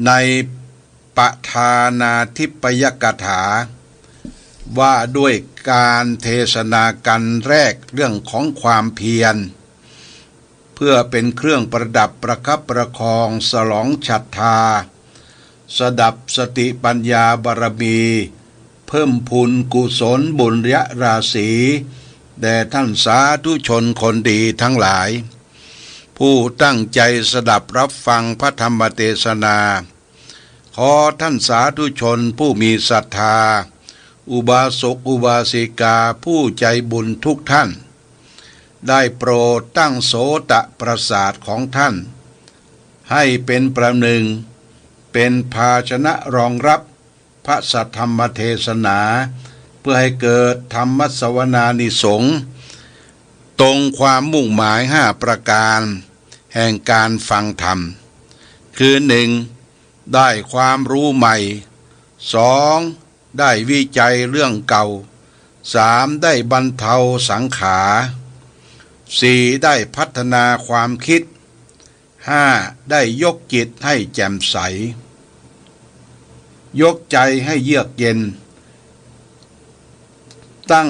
ในปทานาธิปยกถาว่าด้วยการเทศนากันแรกเรื่องของความเพียรเพื่อเป็นเครื่องประดับประคับประคองสลองศรัทธาสดับสติปัญญาบารมีเพิ่มพูนกุศลบุญญราศีแด่ท่านสาธุชนคนดีทั้งหลายผู้ตั้งใจสดับรับฟังพระธรรมเทศนาขอท่านสาธุชนผู้มีศรัทธาอุบาสกอุบาสิกาผู้ใจบุญทุกท่านได้โปรดตั้งโสตประสาทของท่านให้เป็นประหนึ่งเป็นภาชนะรองรับพระสัทธรรมเทศนาเพื่อให้เกิดธรรมสวนานิสงส์ตรงความมุ่งหมาย5ประการแห่งการฟังธรรมคือ 1. ได้ความรู้ใหม่ 2. ได้วิจัยเรื่องเก่า 3. ได้บรรเทาสังขาร 4. ได้พัฒนาความคิด 5. ได้ยกจิตให้แจ่มใสยกใจให้เยือกเย็นตั้ง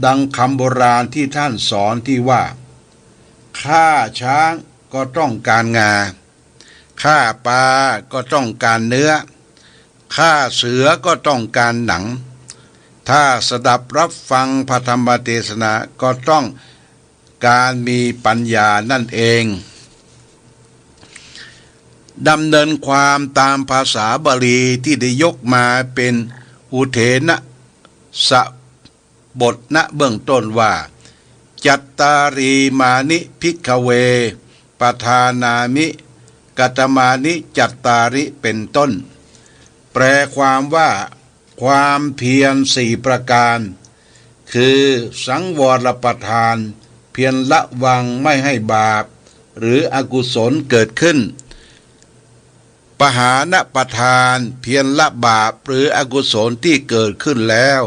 ดังคำโบราณที่ท่านสอนที่ว่าฆ่าช้างก็ต้องการงาฆ่าปลาก็ต้องการเนื้อฆ่าเสือก็ต้องการหนังถ้าสดับรับฟังพระธรรมเทศนาก็ต้องการมีปัญญานั่นเองดำเนินความตามภาษาบาลีที่ได้ยกมาเป็นอุเทนะสบทณเบื้องต้นว่าจัตตารีมานิภิกขเวปทานามิกัตมานิจัตตาริเป็นต้นแปลความว่าความเพียร4ประการคือสังวรประทานเพียรละวังไม่ให้บาปหรืออกุศลเกิดขึ้นปหานประทานเพียรละบาปหรืออกุศลที่เกิดขึ้นแล้ว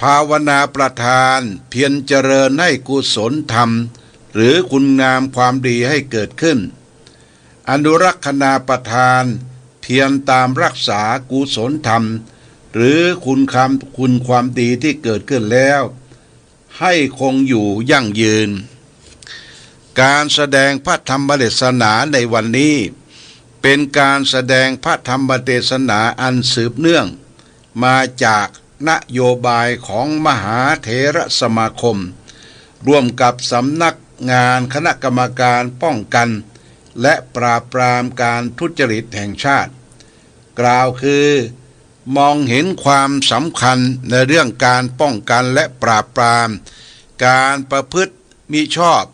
ภาวนาประทานเพียรเจริญให้กุศลธรรมหรือคุณงามความดีให้เกิดขึ้นอนุรักษณาประทานเพียรตามรักษากุศลธรรมหรือคุณความดีที่เกิดขึ้นแล้วให้คงอยู่ยั่งยืนการแสดงพระธรรมเทศนาในวันนี้เป็นการแสดงพระธรรมเทศนาอันสืบเนื่องมาจากนโยบายของมหาเถรสมาคมร่วมกับสำนักงานคณะกรรมการป้องกันและปราบปรามการทุจริตแห่งชาติกล่าวคือมองเห็นความสำคัญในเรื่องการป้องกันและปราบปรามการประพฤติมิชอบ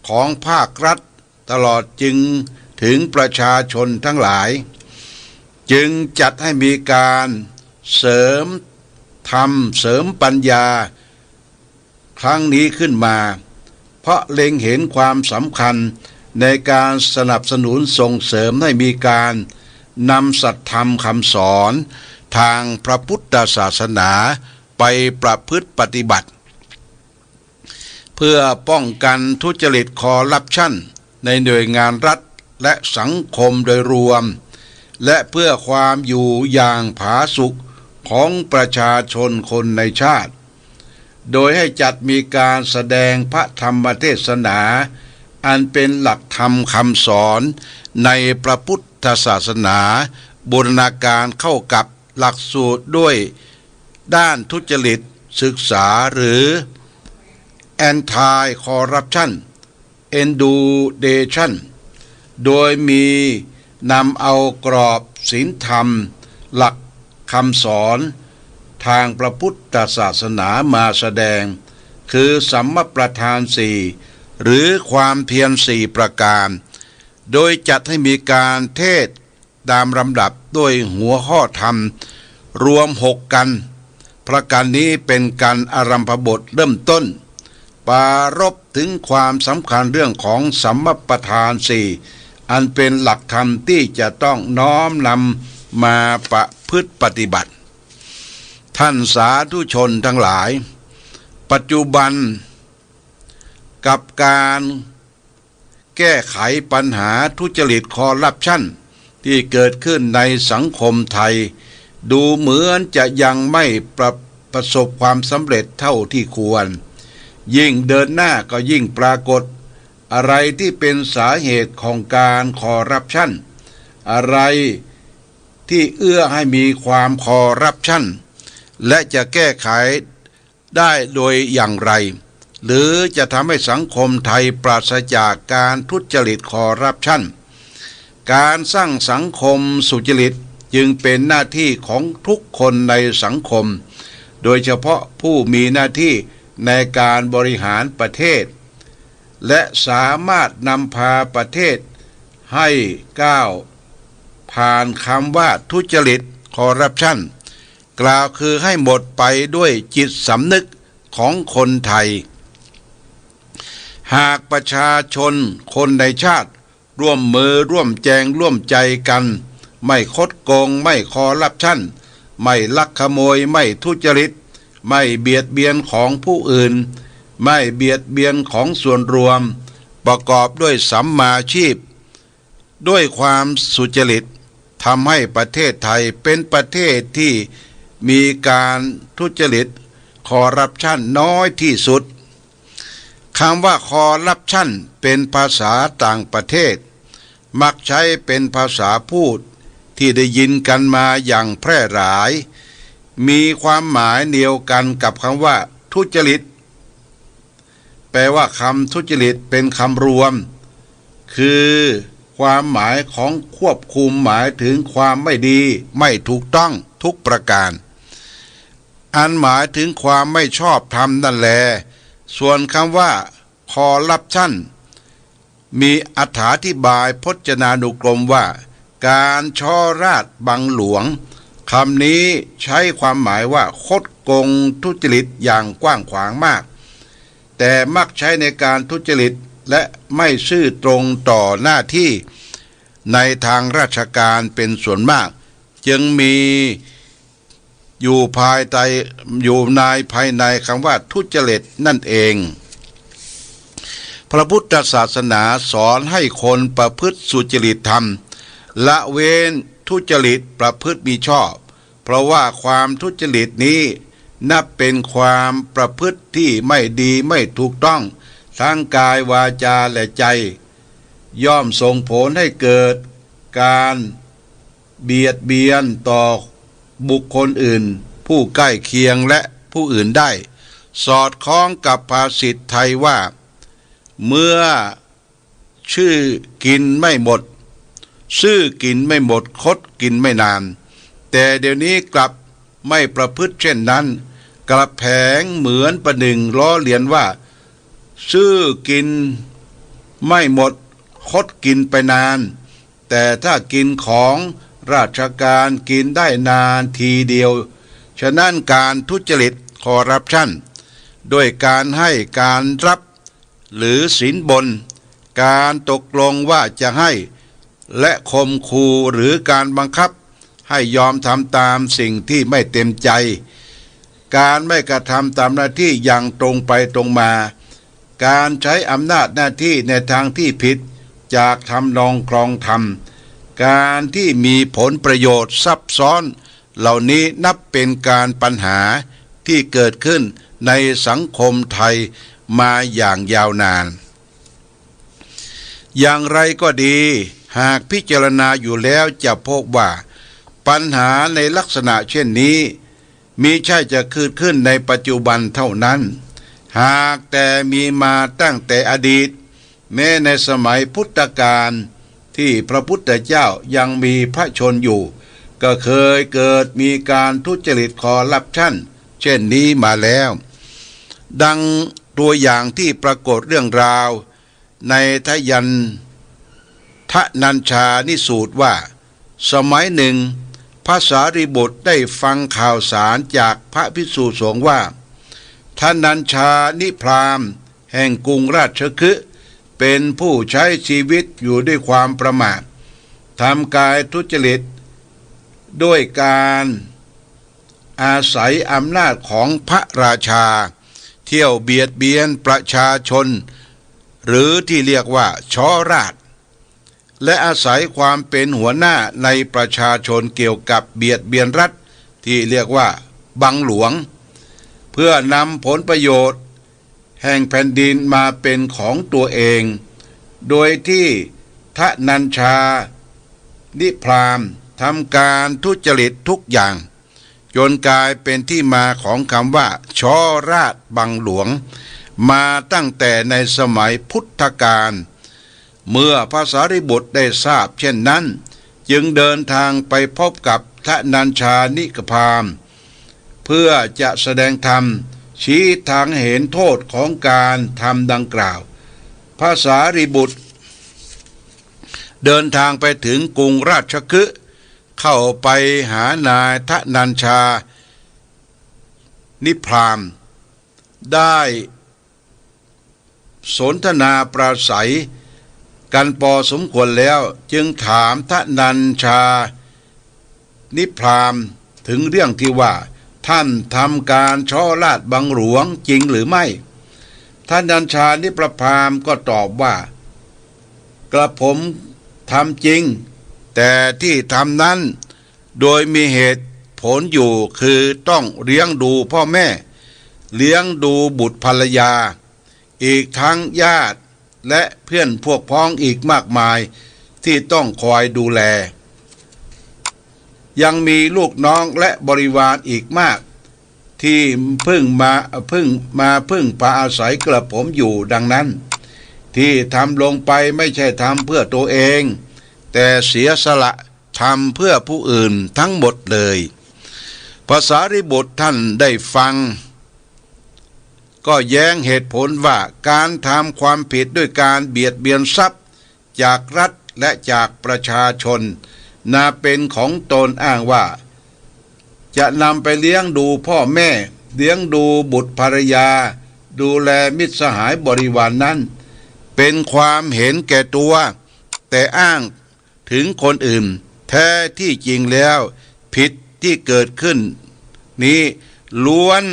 ของภาครัฐตลอดจึงถึงประชาชนทั้งหลายจึงจัดให้มีการเสริมธรรมเสริมปัญญาครั้งนี้ขึ้นมาเพราะเล็งเห็นความสำคัญในการสนับสนุนส่งเสริมให้มีการนำสัตธรรมคำสอนทางพระพุทธศาสนาไปประพฤติปฏิบัติเพื่อป้องกันทุจริตคอร์รัปชันในหน่วยงานรัฐและสังคมโดยรวมและเพื่อความอยู่อย่างผาสุกของประชาชนคนในชาติโดยให้จัดมีการแสดงพระธรรมเทศนาอันเป็นหลักธรรมคำสอนในพระพุทธศาสนาบูรณาการเข้ากับหลักสูตรด้วยด้านทุจริตศึกษาหรือ Anti Corruption Education โดยมีนำเอากรอบศีลธรรมหลักคำสอนทางพระพุทธศาสนามาแสดงคือสัมมาประธาน4หรือความเพียร4ประการโดยจัดให้มีการเทศตามลำดับด้วยหัวข้อธรรมรวม6กันประการนี้เป็นการอารัมภบทเริ่มต้นปรารภถึงความสำคัญเรื่องของสัมมาประธาน4อันเป็นหลักธรรมที่จะต้องน้อมนำมาประพฤติปฏิบัติท่านสาธุชนทั้งหลายปัจจุบันกับการ แก้ไขปัญหาทุจริตคอร์รัปชันที่เกิดขึ้นในสังคมไทยดูเหมือนจะยังไม่ประสบความสำเร็จเท่าที่ควรยิ่งเดินหน้าก็ยิ่งปรากฏอะไรที่เป็นสาเหตุของการคอร์รัปชันอะไรที่เอื้อให้มีความคอร์รัปชันและจะแก้ไขได้โดยอย่างไรหรือจะทำให้สังคมไทยปราศจากการทุจริตคอร์รัปชันการสร้างสังคมสุจริตจึงเป็นหน้าที่ของทุกคนในสังคมโดยเฉพาะผู้มีหน้าที่ในการบริหารประเทศและสามารถนำพาประเทศให้ก้าวผ่านคำว่าทุจริตคอร์รัปชันกล่าวคือให้หมดไปด้วยจิตสำนึกของคนไทยหากประชาชนคนในชาติร่วมมือร่วมแจงร่วมใจกันไม่คดโกงไม่คอร์รัปชันไม่ลักขโมยไม่ทุจริตไม่เบียดเบียนของผู้อื่นไม่เบียดเบียนของส่วนรวมประกอบด้วยสัมมาชีพด้วยความสุจริตทำให้ประเทศไทยเป็นประเทศที่มีการทุจริตคอร์รัปชันน้อยที่สุดคำว่าคอร์รัปชันเป็นภาษาต่างประเทศมักใช้เป็นภาษาพูดที่ได้ยินกันมาอย่างแพร่หลายมีความหมายเดียวกันกับคำว่าทุจริตแปลว่าคำทุจริตเป็นคำรวมคือความหมายของควบคุมหมายถึงความไม่ดีไม่ถูกต้องทุกประการอันหมายถึงความไม่ชอบธรรมนั่นแลส่วนคำว่าคอร์รัปชันมีอธิบายพจนานุกรมว่าการช่อราษฎร์บังหลวงคำนี้ใช้ความหมายว่าคดโกงทุจริตอย่างกว้างขวางมากแต่มักใช้ในการทุจริตและไม่ซื่อตรงต่อหน้าที่ในทางราชการเป็นส่วนมากจึงมีอยู่ภายในคำว่าทุจริตนั่นเองพระพุทธศาสนาสอนให้คนประพฤติสุจริตธรรมละเว้นทุจริตประพฤติมิชอบเพราะว่าความทุจริตนี้นับเป็นความประพฤติที่ไม่ดีไม่ถูกต้องทั้งกายวาจาและใจย่อมส่งผลให้เกิดการเบียดเบียนต่อบุคคลอื่นผู้ใกล้เคียงและผู้อื่นได้สอดคล้องกับภาษิตไทยว่าเมื่อชื่อกินไม่หมดซื่อกินไม่หมดคดกินไม่นานแต่เดี๋ยวนี้กลับไม่ประพฤติเช่นนั้นกลับแผงเหมือนประหนึ่งล้อเลียนว่าซื่อกินไม่หมดคดกินไปนานแต่ถ้ากินของราชการกินได้นานทีเดียวฉะนั้นการทุจริตคอร์รัปชันด้วยการให้การรับหรือสินบนการตกลงว่าจะให้และข่มขู่หรือการบังคับให้ยอมทำตามสิ่งที่ไม่เต็มใจการไม่กระทำตามหน้าที่อย่างตรงไปตรงมาการใช้อำนาจหน้าที่ในทางที่ผิดจากทำนองครองธรรมการที่มีผลประโยชน์ซับซ้อนเหล่านี้นับเป็นการปัญหาที่เกิดขึ้นในสังคมไทยมาอย่างยาวนานอย่างไรก็ดีหากพิจารณาอยู่แล้วจะพบว่าปัญหาในลักษณะเช่นนี้มิใช่จะเกิดขึ้นในปัจจุบันเท่านั้นหากแต่มีมาตั้งแต่อดีตแม้ในสมัยพุทธกาลที่พระพุทธเจ้ายังมีพระชนอยู่ก็เคยเกิดมีการทุจริตคอร์รัปชันเช่นนี้มาแล้วดังตัวอย่างที่ปรากฏเรื่องราวในทยันทนัญชานิสูตรว่าสมัยหนึ่งพระสารีบุตรได้ฟังข่าวสารจากพระภิกษุสงฆ์ว่าทนัญชานิพราหมณ์แห่งกรุงราชคฤห์เป็นผู้ใช้ชีวิตอยู่ด้วยความประมาททำกายทุจริตด้วยการอาศัยอำนาจของพระราชาเที่ยวเบียดเบียนประชาชน หรือที่เรียกว่าชอราชและอาศัยความเป็นหัวหน้าในประชาชนเกี่ยวกับเบียดเบียนรัฐที่เรียกว่าบังหลวงเพื่อนำผลประโยชน์แห่งแผ่นดินมาเป็นของตัวเองโดยที่ทนัญชานิพรามทำการทุจริตทุกอย่างจนกลายเป็นที่มาของคำว่าชอราชบังหลวงมาตั้งแต่ในสมัยพุทธกาลเมื่อพระสารีบุตรได้ทราบเช่นนั้นจึงเดินทางไปพบกับทนัญชานิพรามเพื่อจะแสดงธรรมชี้ทางเห็นโทษของการทำดังกล่าวพระสารีบุตรเดินทางไปถึงกรุงราชคฤห์เข้าไปหานายทนัญชานิพรามได้สนทนาปราศัยกันพอสมควรแล้วจึงถามทนัญชานิพรามถึงเรื่องที่ว่าท่านทำการช่อราชบังหลวงจริงหรือไม่ทนัญชานิพรามก็ตอบว่ากระผมทำจริงแต่ที่ทำนั้นโดยมีเหตุผลอยู่คือต้องเลี้ยงดูพ่อแม่เลี้ยงดูบุตรภรรยาอีกทั้งญาติและเพื่อนพวกพ้องอีกมากมายที่ต้องคอยดูแลยังมีลูกน้องและบริวารอีกมากที่พึ่งพาอาศัยกระผมอยู่ดังนั้นที่ทำลงไปไม่ใช่ทำเพื่อตัวเองแต่เสียสละทำเพื่อผู้อื่นทั้งหมดเลยพระสารีบุตรท่านได้ฟังก็แย้งเหตุผลว่าการทำความผิดด้วยการเบียดเบียนทรัพย์จากรัฐและจากประชาชนนาเป็นของตนอ้างว่าจะนำไปเลี้ยงดูพ่อแม่เลี้ยงดูบุตรภรรยาดูแลมิตรสหายบริวาร นั้นเป็นความเห็นแก่ตัวแต่อ้างถึงคนอื่นแท้ที่จริงแล้วผิดที่เกิดขึ้นนี้ล้วน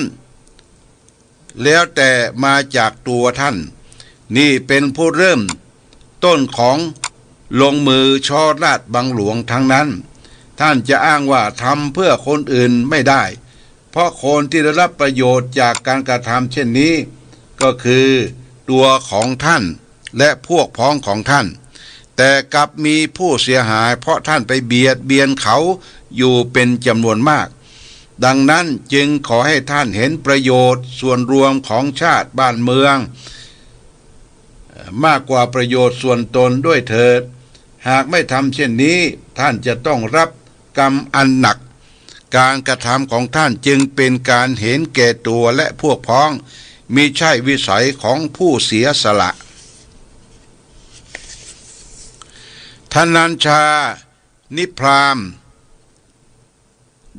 แล้วแต่มาจากตัวท่านนี่เป็นผู้เริ่มต้นของลงมือช่อราชบังหลวงทั้งนั้นท่านจะอ้างว่าทำเพื่อคนอื่นไม่ได้เพราะคนที่ได้รับประโยชน์จากการกระทำเช่นนี้ก็คือตัวของท่านและพวกพ้องของท่านแต่กลับมีผู้เสียหายเพราะท่านไปเบียดเบียนเขาอยู่เป็นจำนวนมากดังนั้นจึงขอให้ท่านเห็นประโยชน์ส่วนรวมของชาติบ้านเมืองมากกว่าประโยชน์ส่วนตนด้วยเถิดหากไม่ทำเช่นนี้ท่านจะต้องรับกรรมอันหนักการกระทำของท่านจึงเป็นการเห็นแก่ตัวและพวกพ้องมิใช่วิสัยของผู้เสียสละทนัญชานิพราม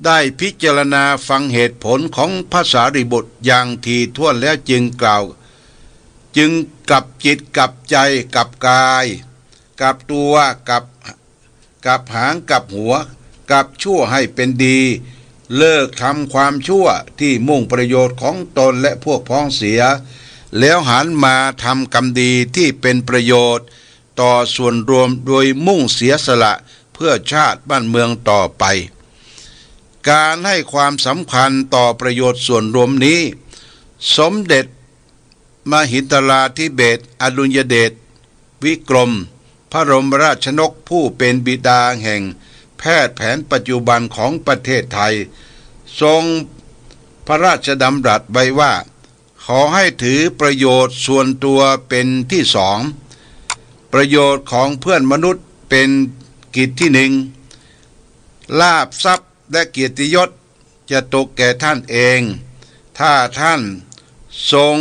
ได้พิจารณาฟังเหตุผลของพระสารีบุตรอย่างถี่ถ้วนแล้วจึงกล่าวจึงกลับจิตกลับใจกลับกายกลับตัวกลับหางกลับหัวกลับชั่วให้เป็นดีเลิกทำความชั่วที่มุ่งประโยชน์ของตนและพวกพ้องเสียแล้วหันมาทำกรรมดีที่เป็นประโยชน์ต่อส่วนรวมโดยมุ่งเสียสละเพื่อชาติบ้านเมืองต่อไปการให้ความสำคัญต่อประโยชน์ส่วนรวมนี้สมเด็จมหิดลาธิเบศรอดุลยเดชวิกรมพระบรมราชนกผู้เป็นบิดาแห่งแพทย์แผนปัจจุบันของประเทศไทยทรงพระราชดำรัสไว้ว่าขอให้ถือประโยชน์ส่วนตัวเป็นที่สองประโยชน์ของเพื่อนมนุษย์เป็นกิจที่หนึ่งลาภทรัพย์และเกียรติยศจะตกแก่ท่านเองถ้าท่านทรง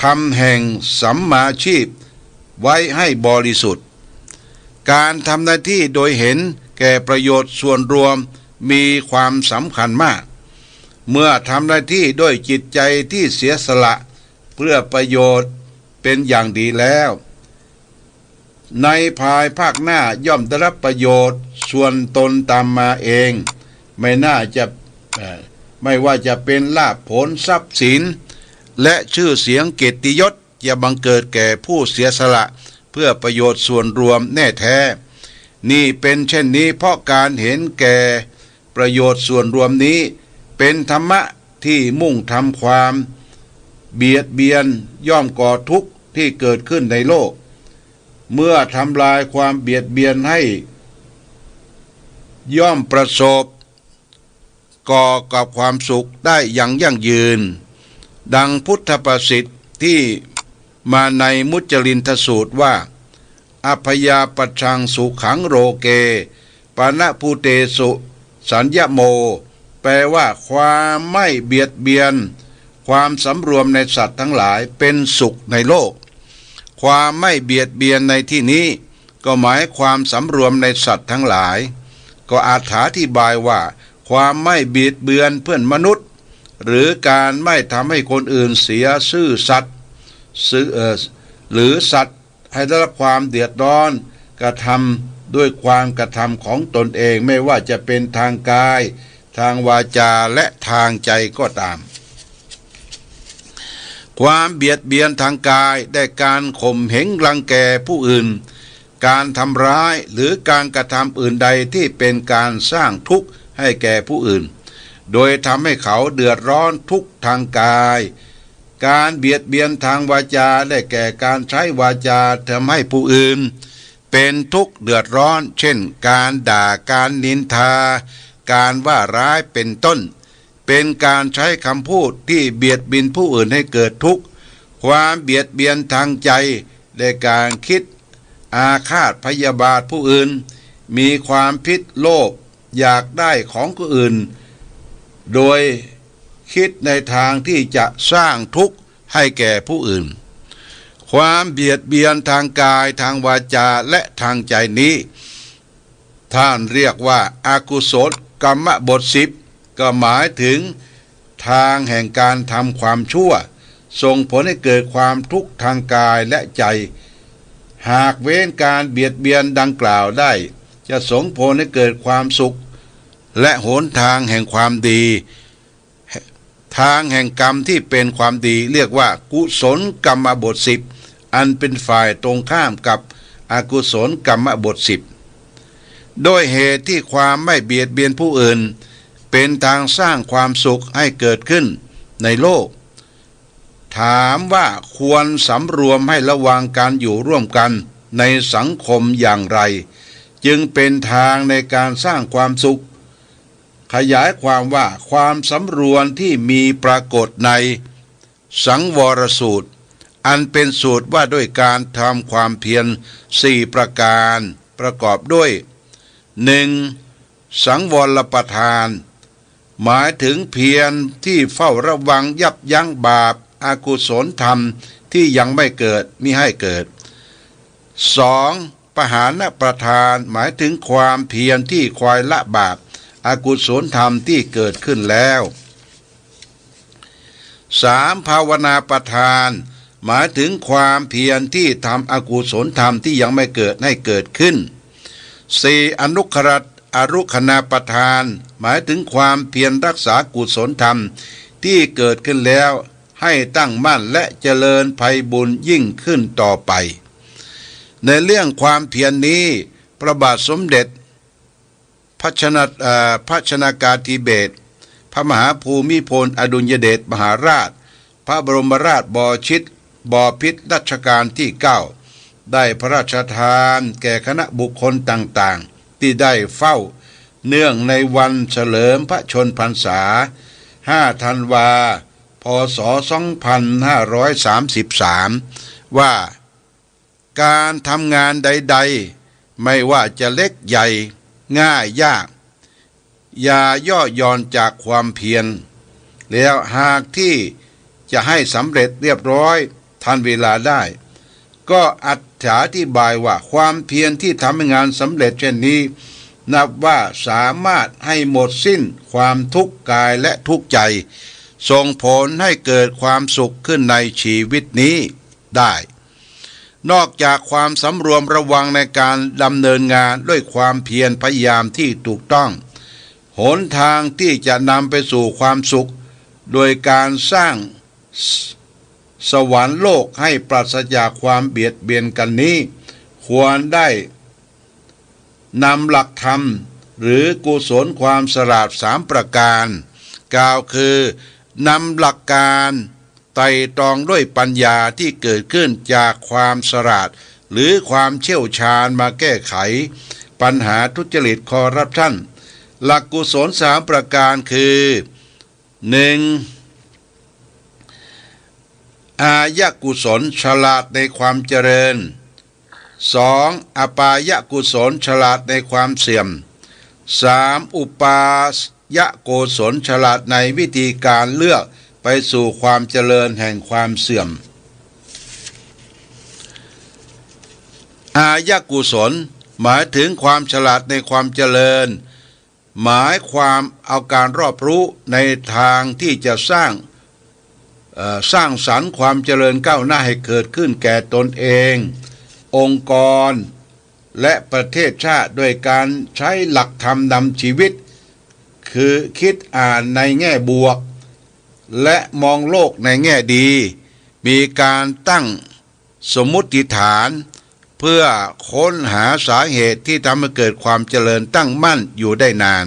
ทำแห่งสัมมาชีพไว้ให้บริสุทธิ์การทำหน้าที่โดยเห็นแก่ประโยชน์ส่วนรวมมีความสำคัญมากเมื่อทำหน้าที่ด้วยจิตใจที่เสียสละเพื่อประโยชน์เป็นอย่างดีแล้วในภายภาคหน้าย่อมได้รับประโยชน์ส่วนตนตามมาเองไม่ว่าจะเป็นลาภผลทรัพย์สินและชื่อเสียงเกียรติยศ จะบังเกิดแก่ผู้เสียสละเพื่อประโยชน์ส่วนรวมแน่แท้นี่เป็นเช่นนี้เพราะการเห็นแก่ประโยชน์ส่วนรวมนี้เป็นธรรมะที่มุ่งทำความเบียดเบียนย่อมก่อทุกข์ที่เกิดขึ้นในโลกเมื่อทำลายความเบียดเบียนให้ย่อมประสบก่อกับความสุขได้อย่างยั่งยืนดังพุทธประสิทธิ์ที่มาในมุจลินทสูตรว่าอพยาปชังสุขังโรเกปานะภูเตสุสัญญโมแปลว่าความไม่เบียดเบียนความสำรวมในสัตว์ทั้งหลายเป็นสุขในโลกความไม่เบียดเบียนในที่นี้ก็หมายความสำรวมในสัตว์ทั้งหลายก็อาจอธิบายว่าความไม่เบียดเบียนเพื่อนมนุษย์หรือการไม่ทำให้คนอื่นเสียซื่อสัตย์หรือสัตว์ให้ได้รับความเดือดร้อนกระทำด้วยความกระทำของตนเองไม่ว่าจะเป็นทางกายทางวาจาและทางใจก็ตามความเบียดเบียนทางกายได้การข่มเหงรังแกผู้อื่นการทำร้ายหรือการกระทำอื่นใดที่เป็นการสร้างทุกข์ให้แก่ผู้อื่นโดยทำให้เขาเดือดร้อนทุกทางกายการเบียดเบียนทางวาจาได้แก่การใช้วาจาทำให้ผู้อื่นเป็นทุกข์เดือดร้อนเช่นการด่าการนินทาการว่าร้ายเป็นต้นเป็นการใช้คำพูดที่เบียดเบียนผู้อื่นให้เกิดทุกข์ความเบียดเบียนทางใจได้การคิดอาฆาตพยาบาทผู้อื่นมีความพิษโลภอยากได้ของผู้อื่นโดยคิดในทางที่จะสร้างทุกข์ให้แก่ผู้อื่นความเบียดเบียนทางกายทางวาจาและทางใจนี้ท่านเรียกว่าอากุศลกรรมบท10ก็หมายถึงทางแห่งการทำความชั่วส่งผลให้เกิดความทุกข์ทางกายและใจหากเว้นการเบียดเบียนดังกล่าวได้จะส่งผลให้เกิดความสุขและหนทางแห่งความดีทางแห่งกรรมที่เป็นความดีเรียกว่ากุศลกรรมบท10อันเป็นฝ่ายตรงข้ามกับอกุศลกรรมบท10โดยเหตุที่ความไม่เบียดเบียนผู้อื่นเป็นทางสร้างความสุขให้เกิดขึ้นในโลกถามว่าควรสำรวมให้ระวังการอยู่ร่วมกันในสังคมอย่างไรจึงเป็นทางในการสร้างความสุขขยายความว่าความสำรวมที่มีปรากฏในสังวรสูตรอันเป็นสูตรว่าด้วยการทำความเพียร4ประการประกอบด้วย 1. สังวรประทานหมายถึงเพียรที่เฝ้าระวังยับยั้งบาปอกุศลธรรมที่ยังไม่เกิดมิให้เกิด 2. ปหานประทานหมายถึงความเพียรที่คอยละบาปอกุศลธรรมที่เกิดขึ้นแล้ว 3. ภาวนาประทานหมายถึงความเพียรที่ทำอกุศลธรรมที่ยังไม่เกิดให้เกิดขึ้น 4. อนุครัตอรุคณาประทานหมายถึงความเพียรรักษากุศลธรรมที่เกิดขึ้นแล้วให้ตั้งมั่นและเจริญไพบุญยิ่งขึ้นต่อไปในเรื่องความเพียรนี้พระบาทสมเด็จพระชนากาธิเบศรพระมหาภูมิพลอดุลยเดชมหาราชพระบรมราชบพิตรรัชกาลที่9ได้พระราชทานแก่คณะบุคคลต่างๆที่ได้เฝ้าเนื่องในวันเฉลิมพระชนพรรษา5 ธันวาพ.ศ. 2533ว่าการทำงานใดๆไม่ว่าจะเล็กใหญ่ง่ายยากอย่าย่อหย่อนจากความเพียรแล้วหากที่จะให้สำเร็จเรียบร้อยทันเวลาได้ก็อธิบายว่าความเพียรที่ทำให้งานสำเร็จเช่นนี้นับว่าสามารถให้หมดสิ้นความทุกข์กายและทุกข์ใจส่งผลให้เกิดความสุขขึ้นในชีวิตนี้ได้นอกจากความสำรวมระวังในการดำเนินงานด้วยความเพียรพยายามที่ถูกต้องหนทางที่จะนำไปสู่ความสุขโดยการสร้าง สวรรค์โลกให้ปราศจากความเบียดเบียนกันนี้ควรได้นำหลักธรรมหรือกุศลความฉลาด3ประการกล่าวคือนำหลักการไตร่ตรองด้วยปัญญาที่เกิดขึ้นจากความฉลาดหรือความเชี่ยวชาญมาแก้ไขปัญหาทุจริตคอร์รัปชันหลักกุศล3ประการคือ 1. อายกุศลฉลาดในความเจริญ 2. อปายกุศลฉลาดในความเสื่อม 3. อุปายโกศลฉลาดในวิธีการเลือกไปสู่ความเจริญแห่งความเสื่อมอายกุศลหมายถึงความฉลาดในความเจริญหมายความเอาการรอบรู้ในทางที่จะสร้างสรรค์ความเจริญก้าวหน้าให้เกิดขึ้นแก่ตนเององค์กรและประเทศชาติโดยการใช้หลักธรรมนำชีวิตคือคิดอ่านในแง่บวกและมองโลกในแง่ดีมีการตั้งสมมุติฐานเพื่อค้นหาสาเหตุที่ทำให้เกิดความเจริญตั้งมั่นอยู่ได้นาน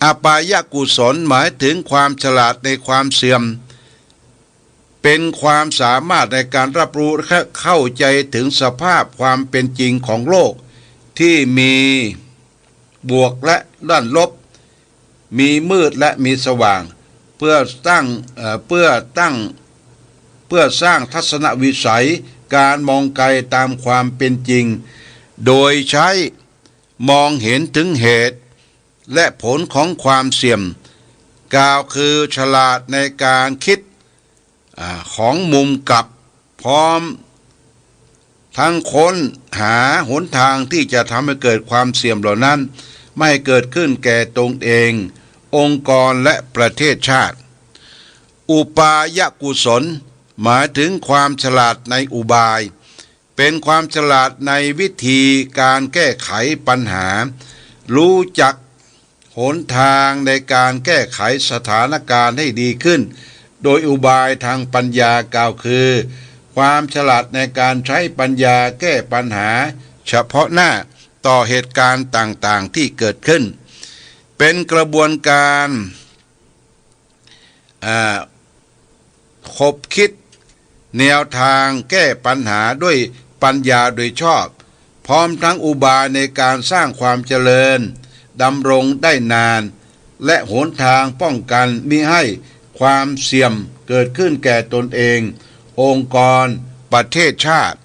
อปายกุศลหมายถึงความฉลาดในความเสื่อมเป็นความสามารถในการรับรู้และเข้าใจถึงสภาพความเป็นจริงของโลกที่มีบวกและด้านลบมีมืดและมีสว่างเพื่อสร้างทัศนวิสัยการมองไกลตามความเป็นจริงโดยใช้มองเห็นถึงเหตุและผลของความเสื่อมกล่าวคือฉลาดในการคิดของมุมกลับพร้อมทั้งค้นหาหนทางที่จะทำให้เกิดความเสื่อมเหล่านั้นไม่ให้เกิดขึ้นแก่ตนเององค์กรและประเทศชาติอุปายกุศลหมายถึงความฉลาดในอุบายเป็นความฉลาดในวิธีการแก้ไขปัญหารู้จักหนทางในการแก้ไขสถานการณ์ให้ดีขึ้นโดยอุบายทางปัญญากล่าวคือความฉลาดในการใช้ปัญญาแก้ปัญหาเฉพาะหน้าต่อเหตุการณ์ต่างๆที่เกิดขึ้นเป็นกระบวนการคบคิดแนวทางแก้ปัญหาด้วยปัญญาโดยชอบพร้อมทั้งอุบายในการสร้างความเจริญดำรงได้นานและหนทางป้องกันมิให้ความเสี่ยมเกิดขึ้นแก่ตนเององค์กรประเทศชาติ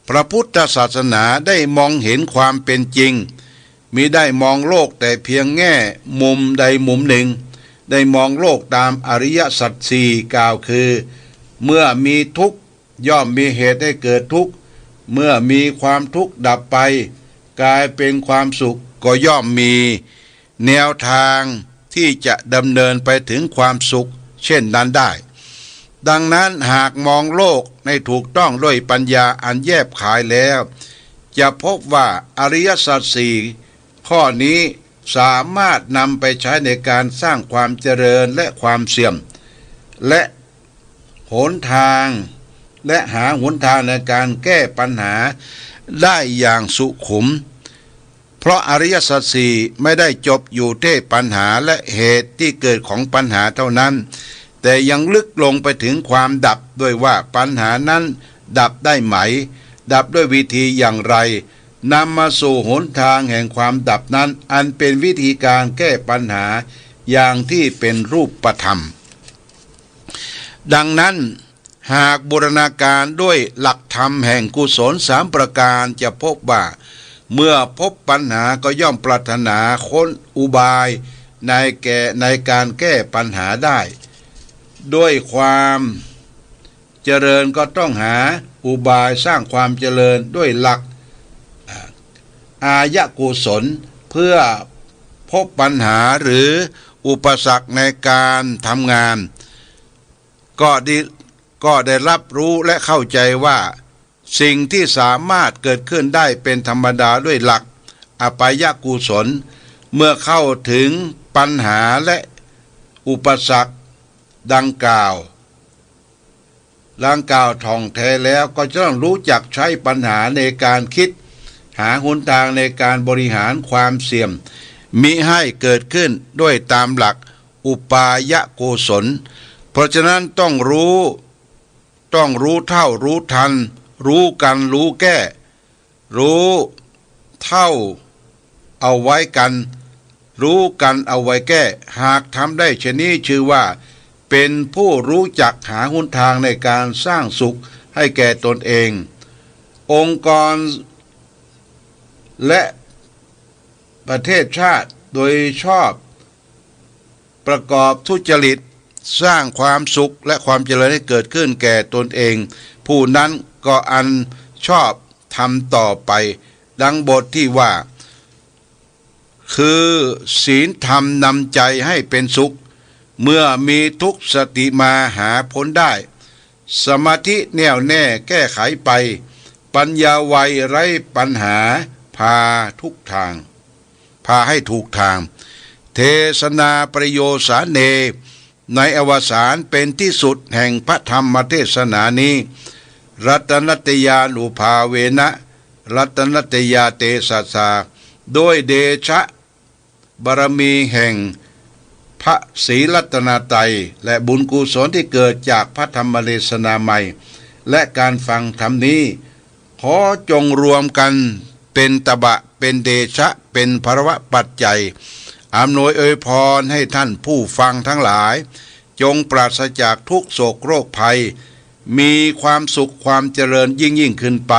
พระพุทธศาสนาได้มองเห็นความเป็นจริงมิได้มองโลกแต่เพียงแง่มุมใดมุมหนึ่งได้มองโลกตามอริยสัจสี่กล่าวคือเมื่อมีทุกข์ย่อมมีเหตุให้เกิดทุกข์เมื่อมีความทุกข์ดับไปกลายเป็นความสุขก็ย่อมมีแนวทางที่จะดำเนินไปถึงความสุขเช่นนั้นได้ดังนั้นหากมองโลกในถูกต้องด้วยปัญญาอันแยบขายแล้วจะพบว่าอริยสัจสี่ข้อนี้สามารถนำไปใช้ในการสร้างความเจริญและความเสื่อมและหนทางและหาหนทางในการแก้ปัญหาได้อย่างสุขุมเพราะอริยสัจสี่ไม่ได้จบอยู่ที่ปัญหาและเหตุที่เกิดของปัญหาเท่านั้นแต่ยังลึกลงไปถึงความดับด้วยว่าปัญหานั้นดับได้ไหมดับด้วยวิธีอย่างไรนำมาสู่หนทางแห่งความดับนั้นอันเป็นวิธีการแก้ปัญหาอย่างที่เป็นรูปธรรมดังนั้นหากบูรณาการด้วยหลักธรรมแห่งกุศล3ประการจะพบว่าเมื่อพบปัญหาก็ย่อมปรารถนาค้นอุบายในการแก้ปัญหาได้ด้วยความเจริญก็ต้องหาอุบายสร้างความเจริญด้วยหลักอายกุศลเพื่อพบปัญหาหรืออุปสรรคในการทำงานก็ได้รับรู้และเข้าใจว่าสิ่งที่สามารถเกิดขึ้นได้เป็นธรรมดาด้วยหลักอปายกุศลเมื่อเข้าถึงปัญหาและอุปสรรคดังกล่าว ร่างกล่าวท่องแท้แล้วก็จะต้องรู้จักใช้ปัญหาในการคิดหาหนทางในการบริหารความเสี่ยมมิให้เกิดขึ้นด้วยตามหลักอุปายโกศลเพราะฉะนั้นต้องรู้เท่ารู้ทันรู้กันรู้แก้รู้เท่าเอาไว้กันรู้กันเอาไว้แก้หากทำได้เช่นนี้ชื่อว่าเป็นผู้รู้จักหาหนทางในการสร้างสุขให้แก่ตนเององค์กรและประเทศชาติโดยชอบประกอบทุจริตสร้างความสุขและความเจริญให้เกิดขึ้นแก่ตนเองผู้นั้นก็อันชอบทำต่อไปดังบทที่ว่าคือศีลธรรมนำใจให้เป็นสุขเมื่อมีทุกข์สติมาหาพ้นได้สมาธิแน่วแน่แก้ไขไปปัญญาไวไร้ปัญหาพาให้ถูกทางเทศนาประโยชน์สาเนในอวสานเป็นที่สุดแห่งพระธรรมเทศนานี้รัตนัตยานุภาเวนะรัตนัตยาเตสัสสาโดยเดชะบารมีแห่งพระศรีรัตนตรัยและบุญกุศลที่เกิดจากพระธรรมเทศนาใหม่และการฟังธรรมนี้ขอจงรวมกันเป็นตบะเป็นเดชะเป็นภรวะปัจจัยอำนวยอวยพรให้ท่านผู้ฟังทั้งหลายจงปราศจากทุกโศกโรคภัยมีความสุขความเจริญยิ่งขึ้นไป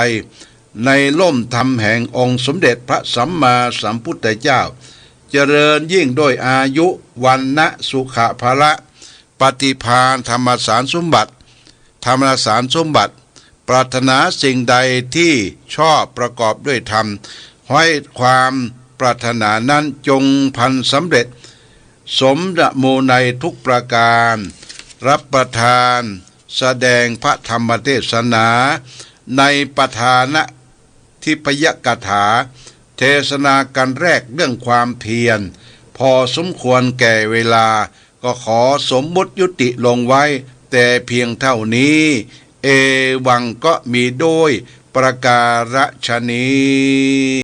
ในล่มธรรมแห่งองค์สมเด็จพระสัมมาสัมพุทธเจ้าเจริญยิ่งด้วยอายุวันนะสุขภาละปฏิภาณธรรมสารสมบัติปรารถนาสิ่งใดที่ชอบประกอบด้วยธรรมให้ความปรารถนานั้นจงพันสำเร็จสมดโมในทุกประการรับประทานแสดงพระธรรมเทศนาในปฐานะทิพยกถาเทศนากันแรกเรื่องความเพียรพอสมควรแก่เวลาก็ขอสมมุติยุติลงไว้แต่เพียงเท่านี้เอวังก็มีโดยประการฉนี้